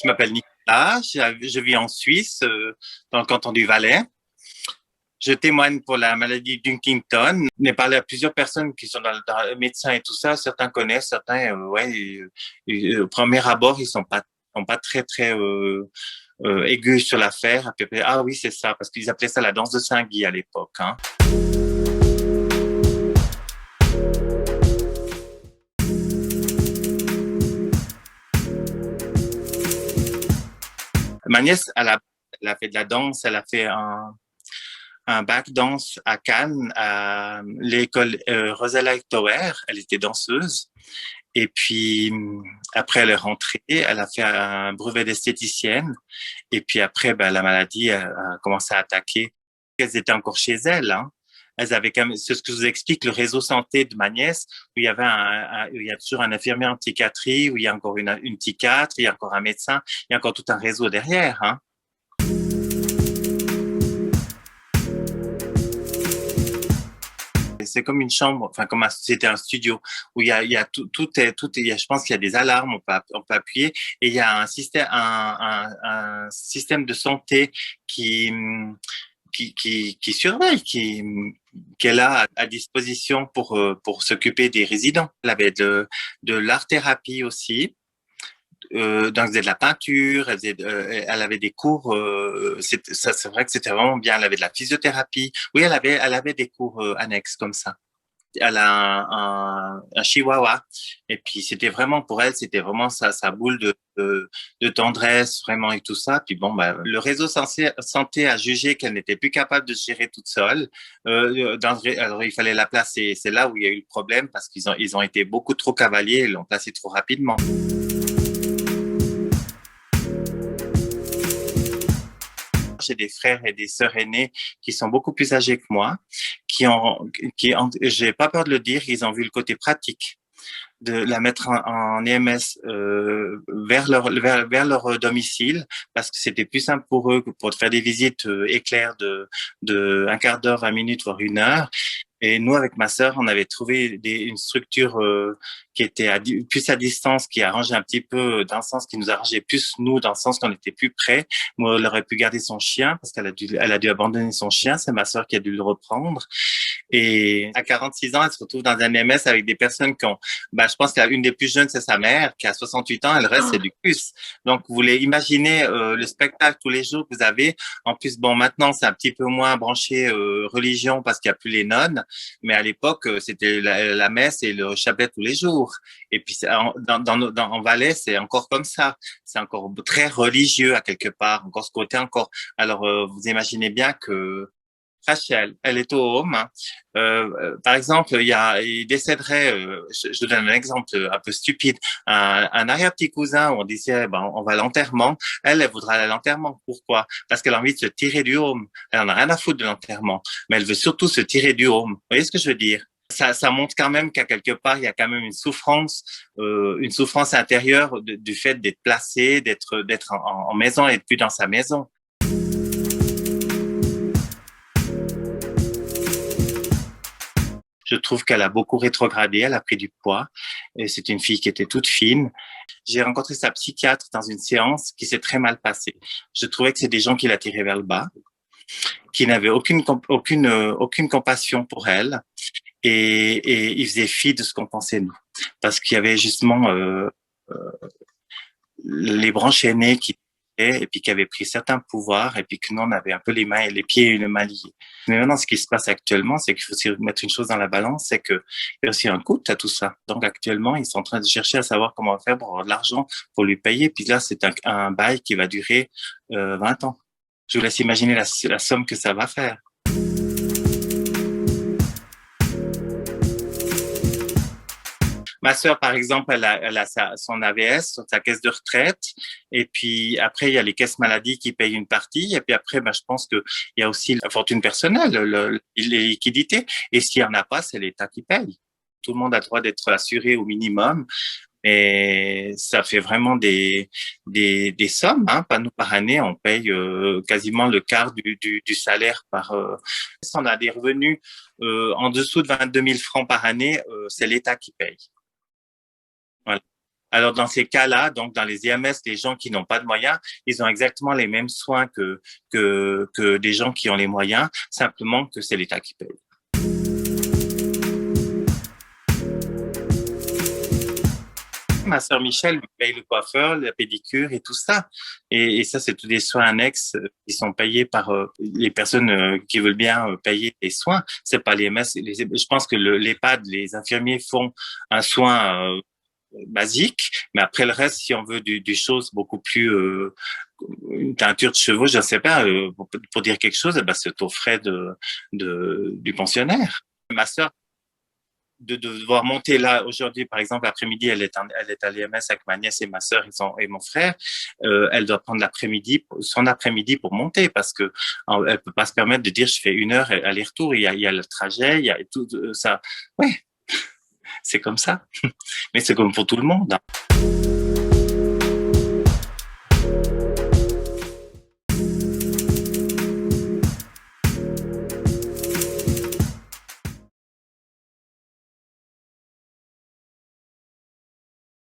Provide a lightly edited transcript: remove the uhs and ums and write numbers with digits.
Je m'appelle Nicolas, je vis en Suisse, dans le canton du Valais. Je témoigne pour la maladie d'Huntington. J'ai parlé à plusieurs personnes qui sont dans le médecin et tout ça. Certains connaissent, certains, ouais, au premier abord, ils sont pas très aigus sur l'affaire. Puis après, ah oui, c'est ça, parce qu'ils appelaient ça la danse de Saint-Guy à l'époque. Hein. Ma nièce, elle a fait de la danse, elle a fait un bac danse à Cannes, à l'école Rosella Tower. Elle était danseuse. Et puis, après, elle est rentrée, elle a fait un brevet d'esthéticienne. Et puis après, ben, la maladie a commencé à attaquer. Elles étaient encore chez elles. Hein. Elles avaient quand même, c'est ce que je vous explique, le réseau santé de ma nièce, où il y avait il y a toujours un infirmier en psychiatrie, où il y a encore une psychiatre, il y a encore un médecin, il y a encore tout un réseau derrière. Hein. C'est comme une chambre, enfin comme c'était un studio où il y a je pense qu'il y a des alarmes, on peut appuyer et il y a un système de santé qui, qui surveille, qui est là à disposition pour s'occuper des résidents. Elle avait de l'art-thérapie aussi. Donc, elle faisait de la peinture, elle avait des cours, c'est vrai que c'était vraiment bien. Elle avait de la physiothérapie. Oui, elle avait des cours annexes comme ça. Elle a un chihuahua. Et puis, c'était vraiment, pour elle, c'était vraiment sa boule de tendresse, vraiment, et tout ça. Puis bon, bah, le réseau santé a jugé qu'elle n'était plus capable de se gérer toute seule. Alors, il fallait la placer. C'est là où il y a eu le problème parce ils ont été beaucoup trop cavaliers et l'ont placée trop rapidement. J'ai des frères et des sœurs aînés qui sont beaucoup plus âgés que moi, j'ai pas peur de le dire, ils ont vu le côté pratique de la mettre en EMS vers leur domicile parce que c'était plus simple pour eux que pour faire des visites éclairs de un quart d'heure, 20 minutes, voire une heure. Et nous, avec ma sœur, on avait trouvé une structure qui était plus à distance, qui arrangeait un petit peu, dans le sens qui nous arrangeait plus, nous, dans le sens qu'on était plus près. Moi, elle aurait pu garder son chien, parce elle a dû abandonner son chien. C'est ma sœur qui a dû le reprendre. Et à 46 ans, elle se retrouve dans un MS avec des personnes qui ont, bah, je pense qu'une des plus jeunes, c'est sa mère, qui a 68 ans, et le reste, c'est du plus. Donc, vous voulez imaginer le spectacle tous les jours que vous avez. En plus, bon, maintenant, c'est un petit peu moins branché religion parce qu'il n'y a plus les nonnes. Mais à l'époque, c'était la messe et le chapelet tous les jours. Et puis, en Valais, c'est encore comme ça. C'est encore très religieux à quelque part, encore ce côté encore. Alors, vous imaginez bien que Rachel, elle est au home. Hein. Par exemple, il décéderait, je donne un exemple un peu stupide, un arrière-petit cousin où on disait, ben, on va à l'enterrement. Elle voudra aller à l'enterrement. Pourquoi? Parce qu'elle a envie de se tirer du home. Elle en a rien à foutre de l'enterrement. Mais elle veut surtout se tirer du home. Vous voyez ce que je veux dire? Ça montre quand même qu'à quelque part, il y a quand même une souffrance intérieure du fait d'être placé, d'être en maison et plus dans sa maison. Je trouve qu'elle a beaucoup rétrogradé, elle a pris du poids. Et c'est une fille qui était toute fine. J'ai rencontré sa psychiatre dans une séance qui s'est très mal passée. Je trouvais que c'est des gens qui la tiraient vers le bas, qui n'avaient aucune compassion pour elle. Et ils faisaient fi de ce qu'on pensait nous. Parce qu'il y avait justement euh, les branches aînées qui et puis qui avaient pris certains pouvoirs et puis que nous on avait un peu les mains et les pieds et le main liés. Mais maintenant ce qui se passe actuellement, c'est qu'il faut aussi mettre une chose dans la balance, c'est que il y a aussi un coût à tout ça. Donc actuellement ils sont en train de chercher à savoir comment faire pour avoir de l'argent pour lui payer. Puis là c'est un bail qui va durer 20 ans. Je vous laisse imaginer la somme que ça va faire. Ma sœur, par exemple, elle a son AVS, sa caisse de retraite. Et puis après, il y a les caisses maladies qui payent une partie. Et puis après, ben, je pense qu'il y a aussi la fortune personnelle, les liquidités. Et s'il n'y en a pas, c'est l'État qui paye. Tout le monde a le droit d'être assuré au minimum. Mais ça fait vraiment des sommes. Hein. Pas nous, par année, on paye quasiment le quart du salaire par... Si on a des revenus en dessous de 22 000 francs par année, c'est l'État qui paye. Voilà. Alors, dans ces cas-là, donc dans les IMS, les gens qui n'ont pas de moyens, ils ont exactement les mêmes soins que des gens qui ont les moyens, simplement que c'est l'État qui paye. Ma sœur Michelle me paye le coiffeur, la pédicure et tout ça. Et ça, c'est tous des soins annexes qui sont payés par les personnes qui veulent bien payer les soins. C'est pas les MS. Je pense que l'EHPAD, les infirmiers font un soin basique, mais après le reste, si on veut du chose beaucoup plus une teinture de cheveux, je ne sais pas, pour dire quelque chose, eh ben, c'est aux frais du pensionnaire. Ma sœur de devoir monter là aujourd'hui, par exemple, l'après-midi, elle est à l'EMS avec ma nièce et ma sœur et mon frère. Elle doit prendre son après-midi pour monter parce que elle peut pas se permettre de dire je fais 1 heure aller-retour. Il y a le trajet, il y a tout ça. Ouais, c'est comme ça. Mais c'est comme pour tout le monde, hein.